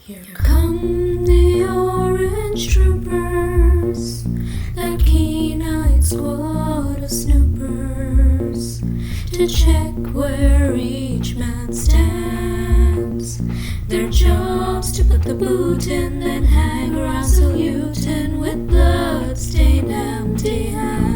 Here come the orange troopers, that keen-eyed squad of snoopers, to check where each man stands. Their job's to put the boot in, then hang around saluting with blood-stained empty hands.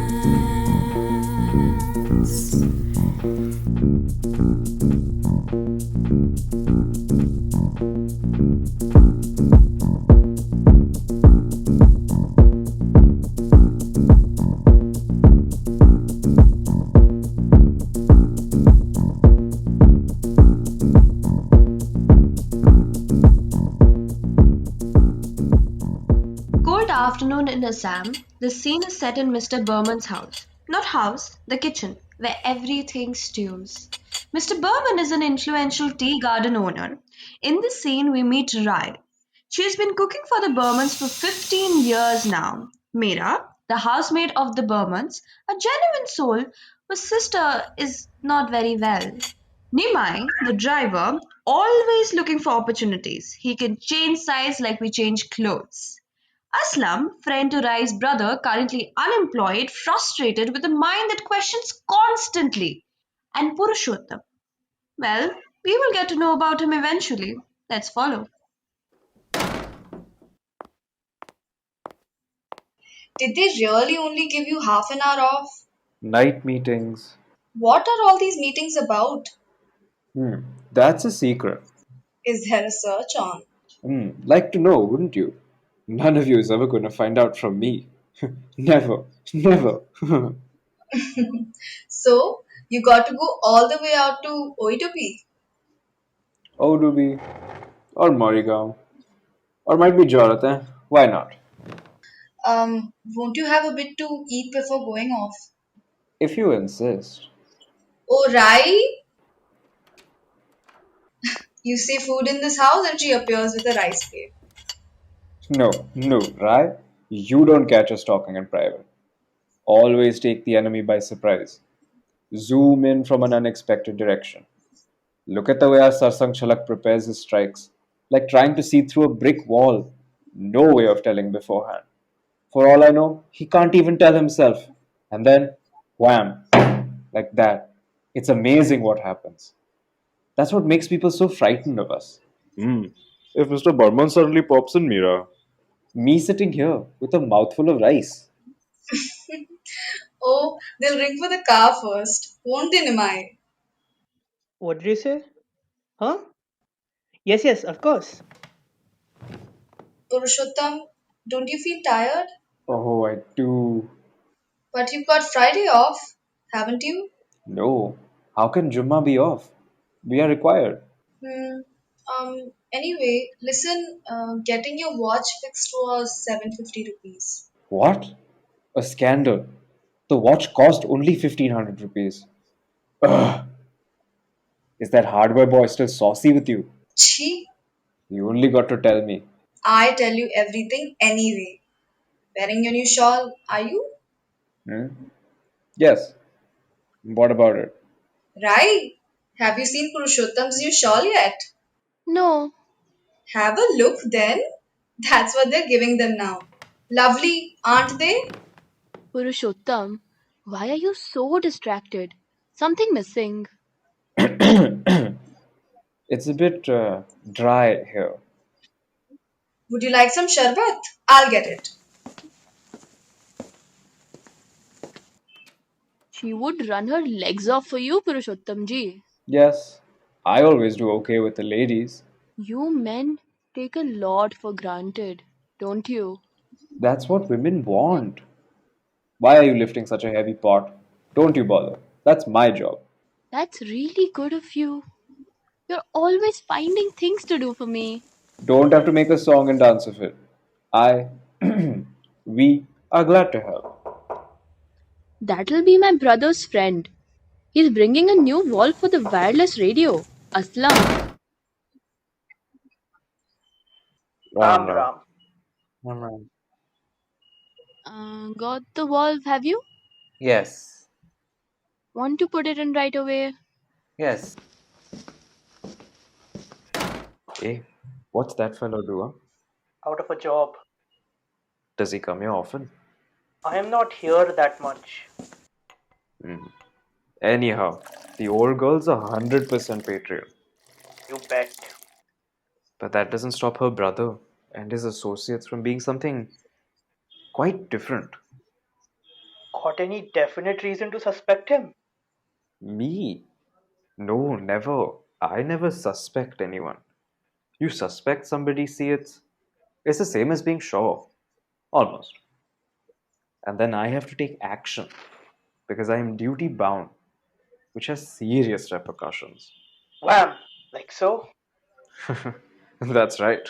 Cold afternoon in Assam, the scene is set in Mr. Berman's house. Not house, the kitchen, where everything stews. Mr. Berman is an influential tea garden owner. In this scene, we meet Rai. She has been cooking for the Bermans for 15 years now. Meera, the housemaid of the Bermans, a genuine soul whose sister is not very well. Nimai, the driver, always looking for opportunities. He can change size like we change clothes. Aslam, friend to Rai's brother, currently unemployed, frustrated with a mind that questions constantly. And Purushottam. Well, we will get to know about him eventually. Let's follow. Did they really only give you half an hour off? Night meetings. What are all these meetings about? Hmm, that's a secret. Is there a search on? Like to know, wouldn't you? None of you is ever going to find out from me. Never, never. So, you got to go all the way out to Oitopi. Odubi, or Morrigaon, or might be Jonathan. Why not? Won't you have a bit to eat before going off? If you insist. Oh, Rai, you say food in this house and she appears with a rice plate. No, no, right? You don't catch us talking in private. Always take the enemy by surprise. Zoom in from an unexpected direction. Look at the way our Sarsang Chalak prepares his strikes, like trying to see through a brick wall. No way of telling beforehand. For all I know, he can't even tell himself. And then, wham, like that. It's amazing what happens. That's what makes people so frightened of us. Hmm. If Mr. Burman suddenly pops in, Mira. Me sitting here with a mouthful of rice. Oh, they'll ring for the car first, won't they, Nimai? What did you say? Huh? Yes, yes, of course. Purushottam, don't you feel tired? Oh, I do. But you've got Friday off, haven't you? No. How can Jumma be off? We are required. Hmm. Anyway, listen, getting your watch fixed was 750 rupees. What? A scandal. The watch cost only 1500 rupees. Ugh. Is that hardware boy still saucy with you? Chi, You only got to tell me. I tell you everything anyway. Wearing your new shawl, are you? Hmm? Yes. What about it? Right. Have you seen Purushottam's new shawl yet? No, Have a look then. That's what they're giving them now. Lovely, aren't they? Purushottam, why are you so distracted? Something missing. It's a bit dry here. Would you like some sharbat? I'll get it. She would run her legs off for you, Purushottam ji. Yes, I always do okay with the ladies. You men take a lot for granted, don't you? That's what women want. Why are you lifting such a heavy pot? Don't you bother. That's my job. That's really good of you. You're always finding things to do for me. Don't have to make a song and dance of it. I, we are glad to help. That'll be my brother's friend. He's bringing a new wall for the wireless radio. Aslam. Ram Ram. Ram Ram. Got the valve, have you? Yes. Want to put it in right away? Yes. Hey, What's that fellow do? Huh? Out of a job. Does he come here often? I am not here that much. Hmm. Anyhow, the old girl's 100% patriot. You bet. But that doesn't stop her brother and his associates from being something quite different. Got any definite reason to suspect him? Me? No, never. I never suspect anyone. You suspect somebody, see it's the same as being sure. Almost. And then I have to take action because I am duty bound, which has serious repercussions. Wham! Like so? That's right.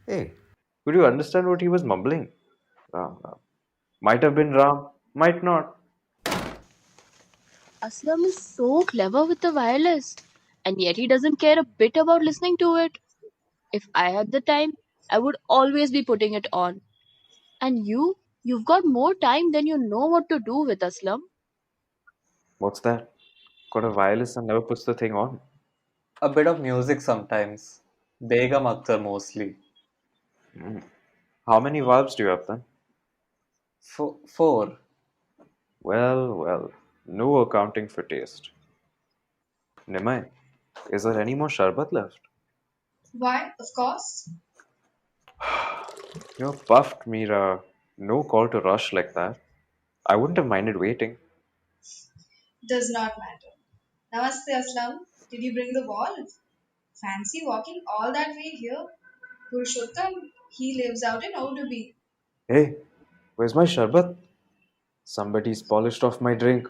Hey, could you understand what he was mumbling? Ram, Ram. Might have been Ram, might not. Aslam is so clever with the wireless, and yet he doesn't care a bit about listening to it. If I had the time, I would always be putting it on. And you've got more time than you know what to do with, Aslam. What's that? Got a wireless and never puts the thing on. A bit of music sometimes. Begum Akhtar mostly. How many valves do you have then? Four. Well, well, no accounting for taste. Nimai, is there any more sharbat left? Why? Of course. You're puffed, Mira. No call to rush like that. I wouldn't have minded waiting. Does not matter. Namaste, Aslam. Did you bring the wallet? Fancy walking all that way here? Purushottam, he lives out in Odubi. Hey, where's my sharbat? Somebody's polished off my drink.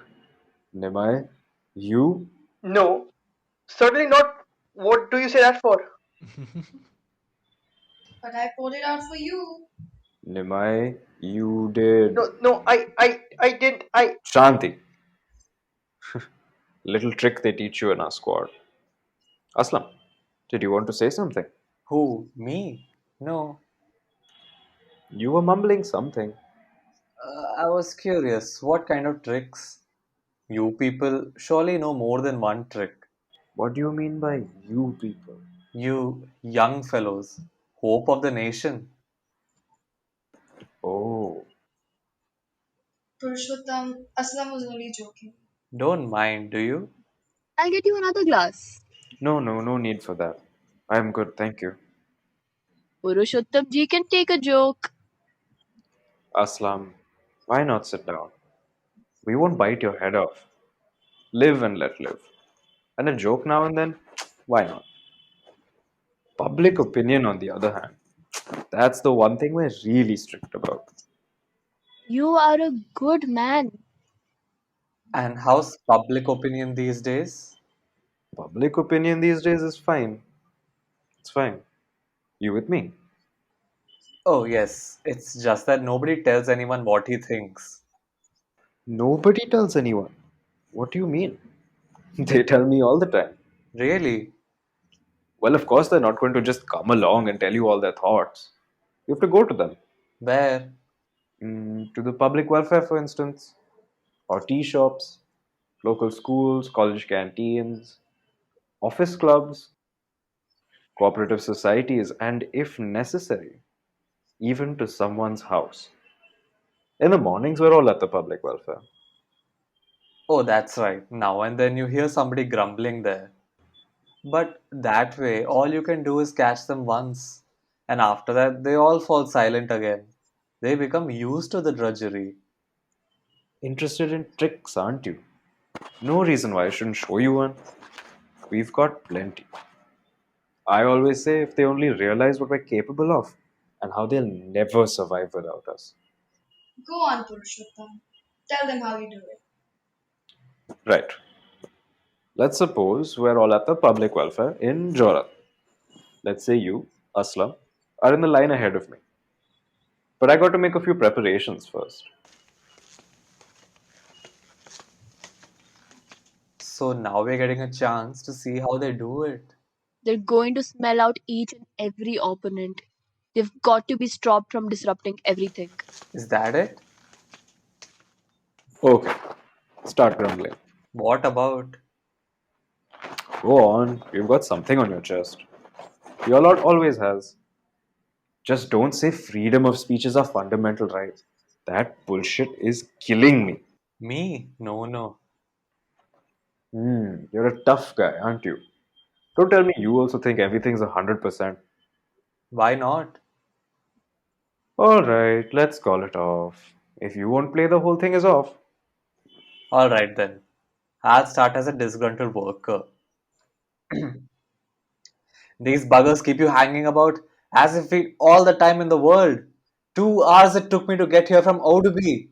Nimai, you? No. Certainly not. What do you say that for? But I poured it out for you. Nimai, you did. No, no, I didn't. Shanti. Little trick they teach you in our squad. Aslam, did you want to say something? Who? Me? No. You were mumbling something. I was curious. What kind of tricks? You people surely know more than one trick. What do you mean by you people? You young fellows. Hope of the nation. Oh, Purushottam, Aslam was only joking. Don't mind, do you? I'll get you another glass. no, no, no need for that. I'm good, thank you. Purushottam ji can take a joke. Aslam, why not sit down? We won't bite your head off. Live and let live. And a joke now and then? Why not? Public opinion, on the other hand, that's the one thing we're really strict about. You are a good man. And how's public opinion these days? Public opinion these days is fine. It's fine. You with me? Oh, yes. It's just that nobody tells anyone what he thinks. Nobody tells anyone. What do you mean? They tell me all the time. Really? Well, of course, they're not going to just come along and tell you all their thoughts. You have to go to them. Where? To the public welfare, for instance, or tea shops, local schools, college canteens, office clubs, cooperative societies, and if necessary, even to someone's house. In the mornings, we're all at the public welfare. Oh, that's right. Now and then you hear somebody grumbling there. But that way, all you can do is catch them once. And after that, they all fall silent again. They become used to the drudgery. Interested in tricks, aren't you? No reason why I shouldn't show you one. We've got plenty. I always say if they only realize what we're capable of and how they'll never survive without us. Go on, Purushottam. Tell them how you do it. Right. Let's suppose we're all at the public welfare in Jorat. Let's say you, Aslam, are in the line ahead of me. But I got to make a few preparations first. So now we're getting a chance to see how they do it. They're going to smell out each and every opponent. They've got to be stopped from disrupting everything. Is that it? Okay, start grumbling. What about? Go on, you've got something on your chest. Your lot always has. Just don't say freedom of speech is a fundamental right. That bullshit is killing me. Me? No, no. You're a tough guy, aren't you? Don't tell me you also think everything's 100%. Why not? Alright, let's call it off. If you won't play, the whole thing is off. Alright then. I'll start as a disgruntled worker. These buggers keep you hanging about as if we all the time in the world. 2 hours it took me to get here from Odubi.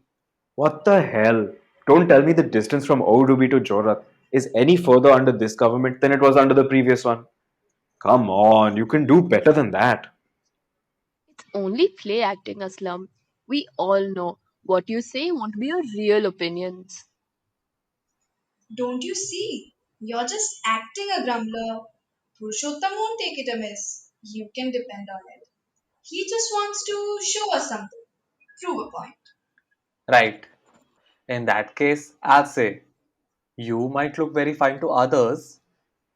What the hell? Don't tell me the distance from Oudubi to Jorat is any further under this government than it was under the previous one. Come on, you can do better than that. It's only play acting, Aslam. We all know what you say won't be your real opinions. Don't you see? You're just acting a grumbler. Purushottam won't take it amiss. You can depend on it. He just wants to show us something, prove a point. Right. In that case, I'll say, you might look very fine to others,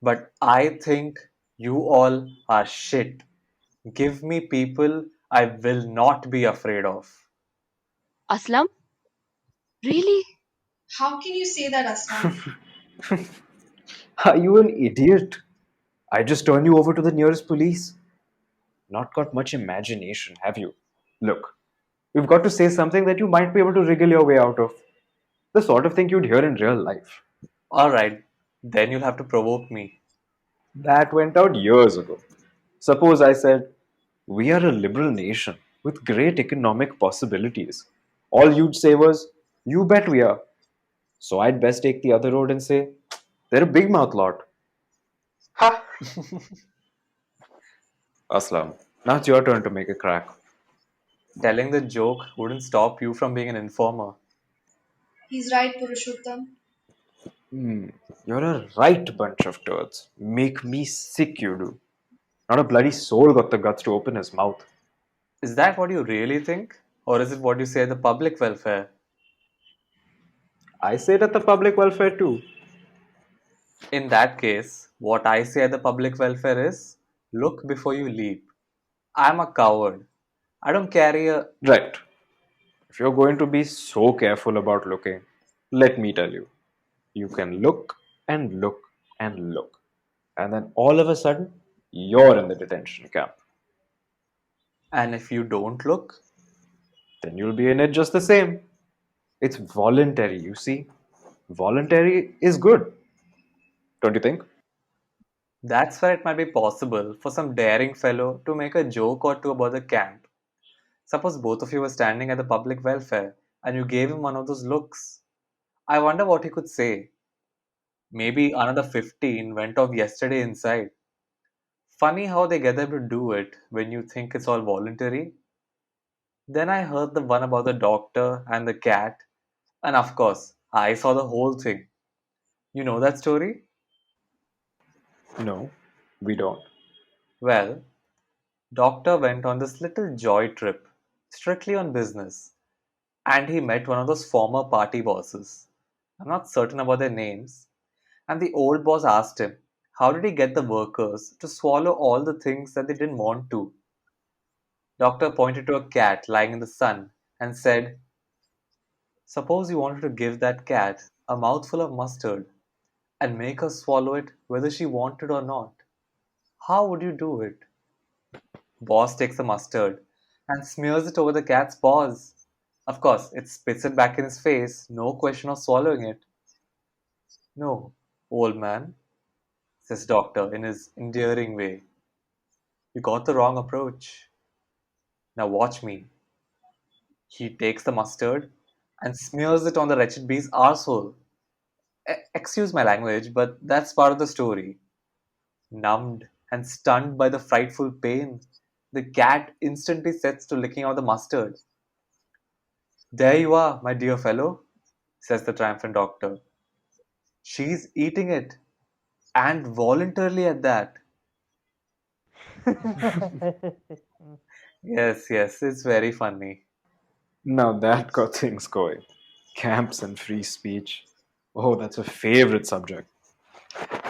but I think you all are shit. Give me people I will not be afraid of. Aslam? Really? How can you say that, Aslam? Are you an idiot? I just turn you over to the nearest police. Not got much imagination, have you? Look, you've got to say something that you might be able to wriggle your way out of. The sort of thing you'd hear in real life. Alright, then you'll have to provoke me. That went out years ago. Suppose I said, we are a liberal nation with great economic possibilities. All you'd say was, you bet we are. So I'd best take the other road and say, they're a big mouth lot. Ha! Aslam, now it's your turn to make a crack. Telling the joke wouldn't stop you from being an informer. He's right, Purushottam. You're a right bunch of turds. Make me sick, you do. Not a bloody soul got the guts to open his mouth. Is that what you really think? Or is it what you say at the public welfare? I say that the public welfare too. In that case, what I say at the public welfare is look before you leap. I'm a coward. I don't carry a. Right. If you're going to be so careful about looking, let me tell you, you can look and look and look. And then all of a sudden, you're in the detention camp. And if you don't look, Then you'll be in it just the same. It's voluntary, you see. Voluntary is good, don't you think? that's where it might be possible for some daring fellow to make a joke or two about the camp. Suppose both of you were standing at the public welfare and you gave him one of those looks. I wonder what he could say. Maybe another 15 went off yesterday inside. Funny how they get them to do it when you think it's all voluntary. Then I heard the one about the doctor and the cat, and of course, I saw the whole thing. You know that story? No, we don't. Well, doctor went on this little joy trip, strictly on business, and he met one of those former party bosses. I'm not certain about their names. And the old boss asked him, how did he get the workers to swallow all the things that they didn't want to? Doctor pointed to a cat lying in the sun and said, suppose you wanted to give that cat a mouthful of mustard and make her swallow it whether she wanted or not. How would you do it? Boss takes the mustard and smears it over the cat's paws. Of course, it spits it back in his face, no question of swallowing it. No, old man, says doctor in his endearing way. You got the wrong approach. Now watch me. He takes the mustard and smears it on the wretched beast's arsehole. Excuse my language, but that's part of the story. Numbed and stunned by the frightful pain, the cat instantly sets to licking out the mustard. There you are, my dear fellow, says the triumphant doctor. She's eating it, and voluntarily at that. Yes, yes, it's very funny. Now that got things going. Camps and free speech. Oh, that's a favorite subject.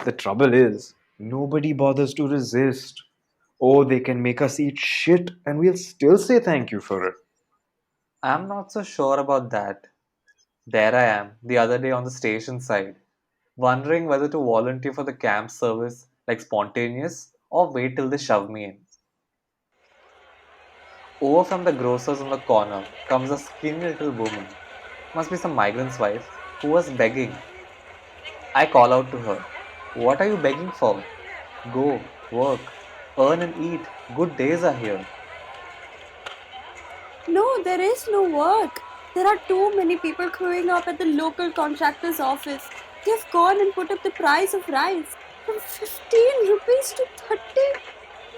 The trouble is, nobody bothers to resist. Oh, they can make us eat shit and we'll still say thank you for it. I'm not so sure about that. There I am, the other day on the station side, wondering whether to volunteer for the camp service, like spontaneous, or wait till they shove me in. Over from the grocer's on the corner comes a skinny little woman, must be some migrant's wife, who was begging. I call out to her, "What are you begging for? Go, work, earn and eat. Good days are here." No, there is no work. There are too many people queuing up at the local contractor's office. They've gone and put up the price of rice from 15 rupees to 30.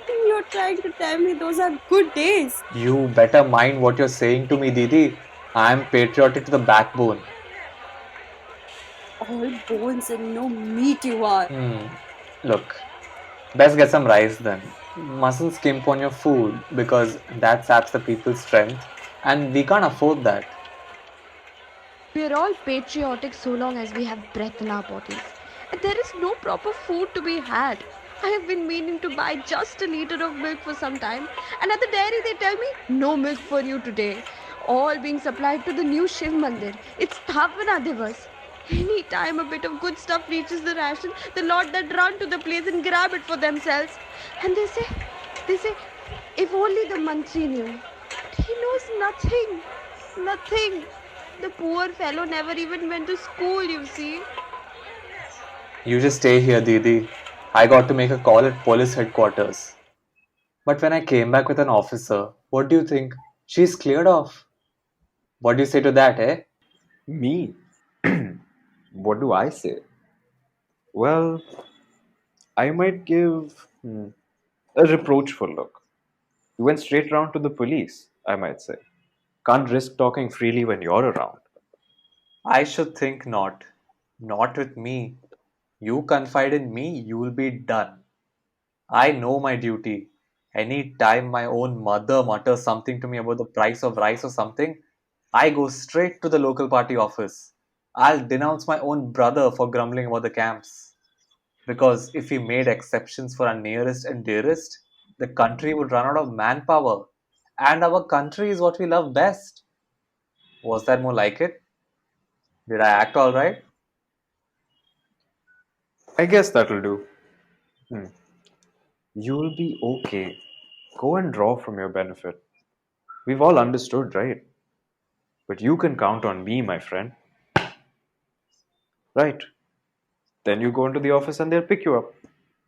And you're trying to tell me those are good days. You better mind what you're saying to me, Didi. I'm patriotic to the backbone. All bones and no meat you are. Hmm. Look, best get some rice then. Mustn't skimp on your food because that saps the people's strength, and we can't afford that. We're all patriotic so long as we have breath in our bodies. And there is no proper food to be had. I have been meaning to buy just a liter of milk for some time, and at the dairy they tell me no milk for you today. All being supplied to the new Shiv Mandir. It's Sthapana Divas. Any time a bit of good stuff reaches the ration, the lot that run to the place and grab it for themselves. And they say, if only the mantri knew. But he knows nothing. Nothing. The poor fellow never even went to school, you see. You just stay here, Didi. I got to make a call at police headquarters. But when I came back with an officer, what do you think? She's cleared off. What do you say to that, eh? Me? What do I say? Well, I might give a reproachful look. You went straight round to the police, I might say. Can't risk talking freely when you're around. I should think not. Not with me. You confide in me, you'll be done. I know my duty. Any time my own mother mutters something to me about the price of rice or something, I go straight to the local party office. I'll denounce my own brother for grumbling about the camps. Because if we made exceptions for our nearest and dearest, the country would run out of manpower. And our country is what we love best. Was that more like it? Did I act alright? I guess that'll do. Hmm. You'll be okay. Go and draw from your benefit. We've all understood, right? But you can count on me, my friend. Right. Then you go into the office and they'll pick you up.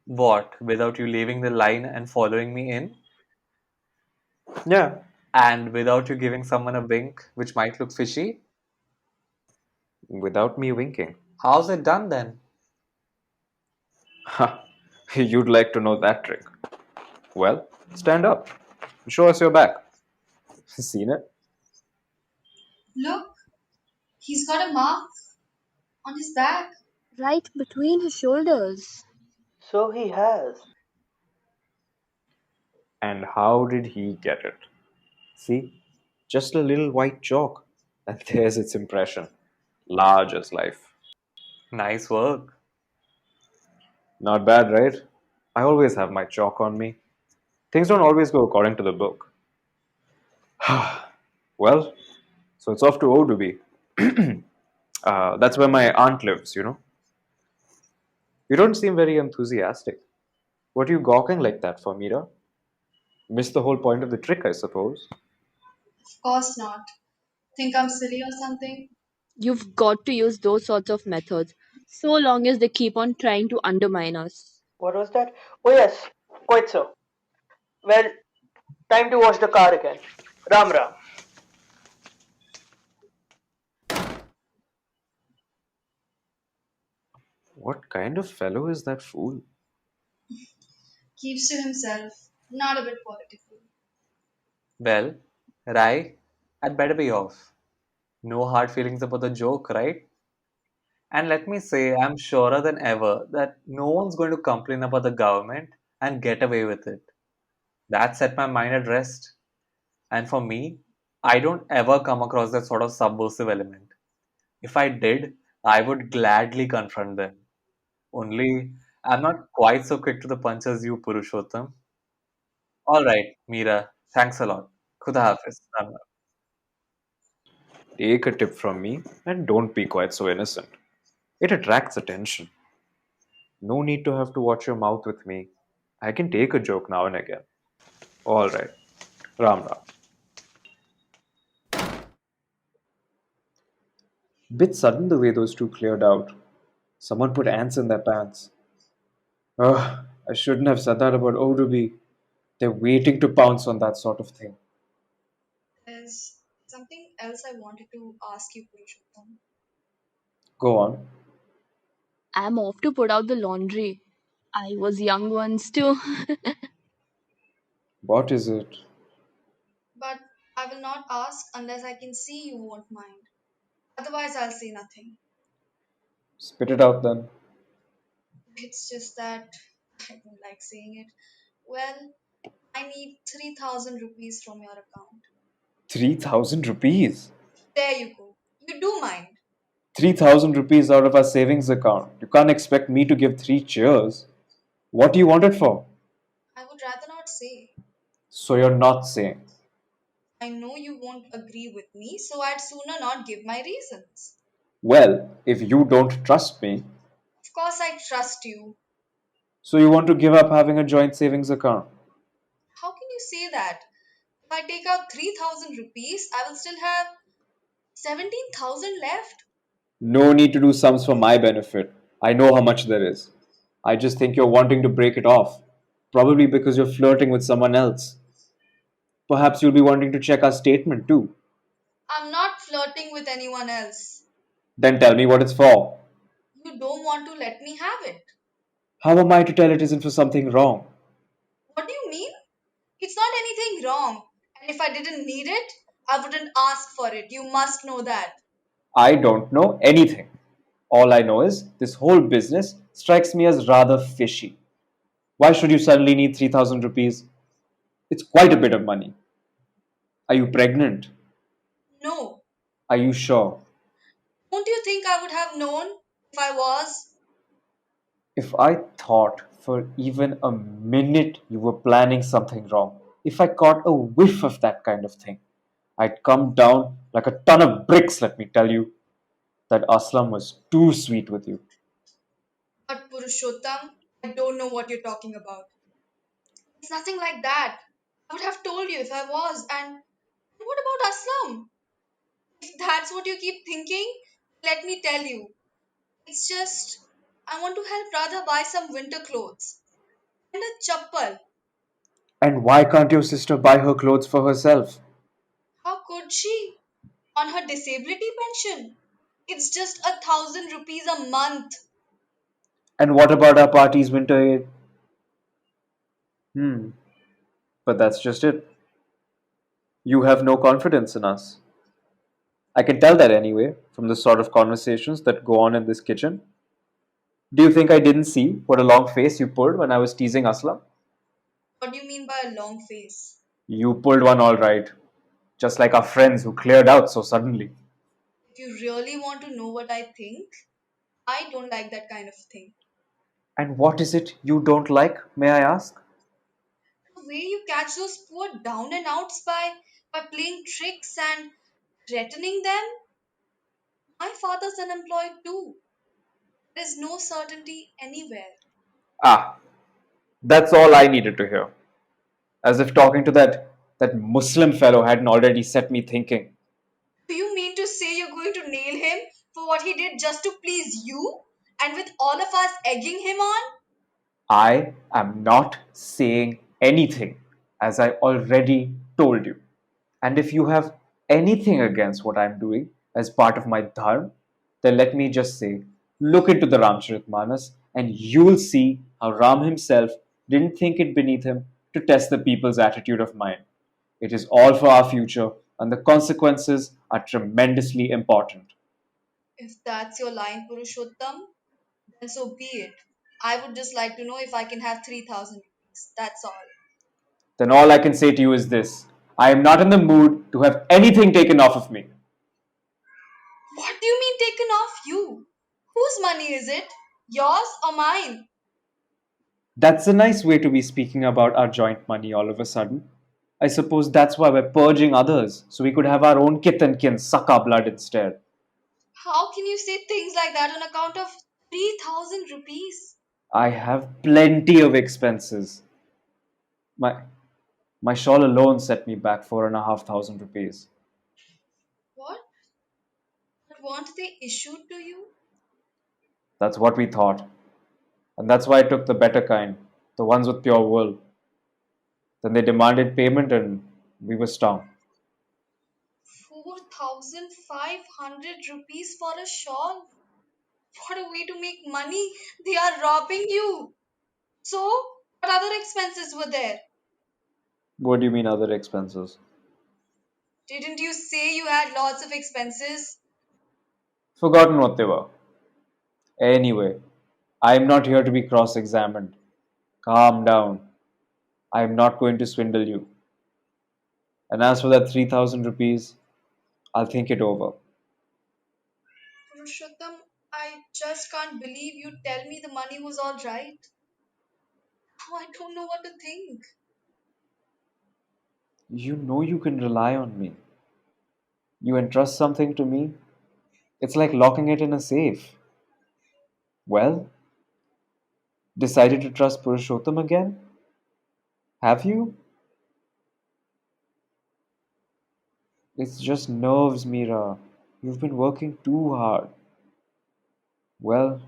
What, without you leaving the line and following me in? Yeah, And without you giving someone a wink, which might look fishy? without me winking. How's it done then? Ha! You'd like to know that trick. Well, stand up. Show us your back. Seen it? Look, he's got a mark on his back. Right between his shoulders. So he has. And how did he get it? See? Just a little white chalk. And there's its impression. Large as life. Nice work. Not bad, right? I always have my chalk on me. Things don't always go according to the book. Well, so it's off to Odubi. That's where my aunt lives. You don't seem very enthusiastic. What are you gawking like that for, Mira? Missed the whole point of the trick, I suppose. Of course not. Think I'm silly or something? You've got to use those sorts of methods, so long as they keep on trying to undermine us. What was that? Oh, yes, quite so. Well, time to wash the car again. Ram Ram. What kind of fellow is that fool? Keeps to himself. Not a bit political. Well, Rai, I'd better be off. No hard feelings about the joke, right? And let me say, I'm surer than ever that no one's going to complain about the government and get away with it. That set my mind at rest. And for me, I don't ever come across that sort of subversive element. If I did, I would gladly confront them. Only, I'm not quite so quick to the punch as you, Purushottam. All right, Meera, thanks a lot. Khuda Hafiz. Take a tip from me and don't be quite so innocent. It attracts attention. No need to have to watch your mouth with me. I can take a joke now and again. All right. Ram Ram. Bit sudden the way those two cleared out. Someone put ants in their pants. Ugh, I shouldn't have said that about Orubi. They're waiting to pounce on that sort of thing. There's something else I wanted to ask you, Purushottam. Go on. I'm off to put out the laundry. I was young once too. What is it? But I will not ask unless I can see you won't mind. Otherwise, I'll say nothing. Spit it out then. It's just that I don't like saying it. Well, I need 3,000 rupees from your account. 3,000 rupees? There you go. You do mind. 3,000 rupees out of our savings account. You can't expect me to give three cheers. What do you want it for? I would rather not say. So you're not saying. I know you won't agree with me, so I'd sooner not give my reasons. Well, if you don't trust me, Of course, I trust you. so you want to give up having a joint savings account. How can you say that? If I take out 3,000 rupees, I will still have 17,000 left. No need to do sums for my benefit. I know how much there is. I just think you're wanting to break it off. Probably because you're flirting with someone else. Perhaps you'll be wanting to check our statement too. I'm not flirting with anyone else. Then tell me what it's for. You don't want to let me have it. How am I to tell it isn't for something wrong? What do you mean? It's not anything wrong. And if I didn't need it, I wouldn't ask for it. You must know that. I don't know anything. All I know is this whole business strikes me as rather fishy. Why should you suddenly need 3,000 rupees? It's quite a bit of money. Are you pregnant? No. Are you sure? Don't you think I would have known if I was? If I thought for even a minute you were planning something wrong, if I caught a whiff of that kind of thing, I'd come down like a ton of bricks, let me tell you. That Aslam was too sweet with you. But Purushottam, I don't know what you're talking about. It's nothing like that. I would have told you if I was. And what about Aslam? If that's what you keep thinking, let me tell you. It's just, I want to help Radha buy some winter clothes and a chappal. And why can't your sister buy her clothes for herself? How could she? On her disability pension. It's just 1,000 rupees a month. And what about our party's winter aid? Hmm, but that's just it. You have no confidence in us. I can tell that anyway, from the sort of conversations that go on in this kitchen. Do you think I didn't see what a long face you pulled when I was teasing Aslam? What do you mean by a long face? You pulled one all right, just like our friends who cleared out so suddenly. If you really want to know what I think, I don't like that kind of thing. And what is it you don't like, may I ask? The way you catch those poor down and outs by playing tricks and threatening them. My father's unemployed too. There is no certainty anywhere. Ah, that's all I needed to hear. As if talking to that Muslim fellow hadn't already set me thinking. Do you mean to say you're going to nail him for what he did just to please you? And with all of us egging him on? I am not saying anything, as I already told you. And if you have anything against what I'm doing as part of my dharma, then let me just say look into the Ramcharitmanas and you'll see how Ram himself didn't think it beneath him to test the people's attitude of mind. It is all for our future, and the consequences are tremendously important. If that's your line, Purushottam, then so be it. I would just like to know if I can have 3,000 rupees. That's all. Then all I can say to you is this: I am not in the mood to have anything taken off of me. What do you mean taken off you? Whose money is it? Yours or mine? That's a nice way to be speaking about our joint money all of a sudden. I suppose that's why we're purging others, so we could have our own kith and kin suck our blood instead. How can you say things like that on account of 3,000 rupees? I have plenty of expenses. My my shawl alone set me back 4,500 rupees. What? But weren't they issued to you? That's what we thought. And that's why I took the better kind, the ones with pure wool. Then they demanded payment and we were stung. 4,500 rupees for a shawl? What a way to make money! They are robbing you! So, what other expenses were there? What do you mean other expenses? Didn't you say you had lots of expenses? Forgotten what they were. Anyway, I am not here to be cross examined. Calm down. I am not going to swindle you. And as for that 3,000 rupees, I'll think it over. Purushottam, I just can't believe you tell me the money was all right. Now I don't know what to think. You know you can rely on me. You entrust something to me, it's like locking it in a safe. Well, decided to trust Purushottam again? Have you? It's just nerves, Mira. You've been working too hard. Well,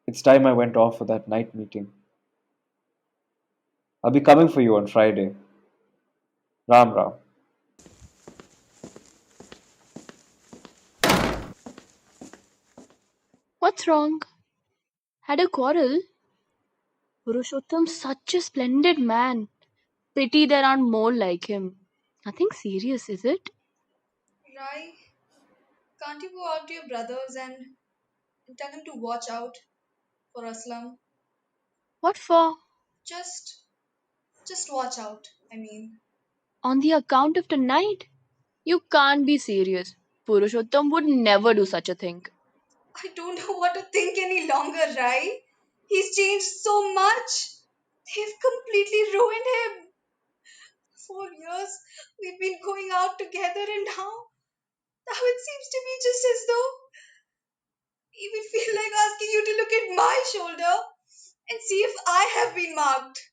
it's time I went off for that night meeting. I'll be coming for you on Friday. Ram Ram. What's wrong? Had a quarrel? Purushottam's such a splendid man. Pity there aren't more like him. Nothing serious, is it? Rai, can't you go out to your brothers and tell him to watch out for Aslam? What for? Just, just watch out. I mean, On the account of tonight? You can't be serious. Purushottam would never do such a thing. I don't know what to think any longer, Rai. He's changed so much. They've completely ruined him. 4 years we've been going out together, and now it seems to be just as though he would feel like asking you to look at my shoulder and see if I have been marked.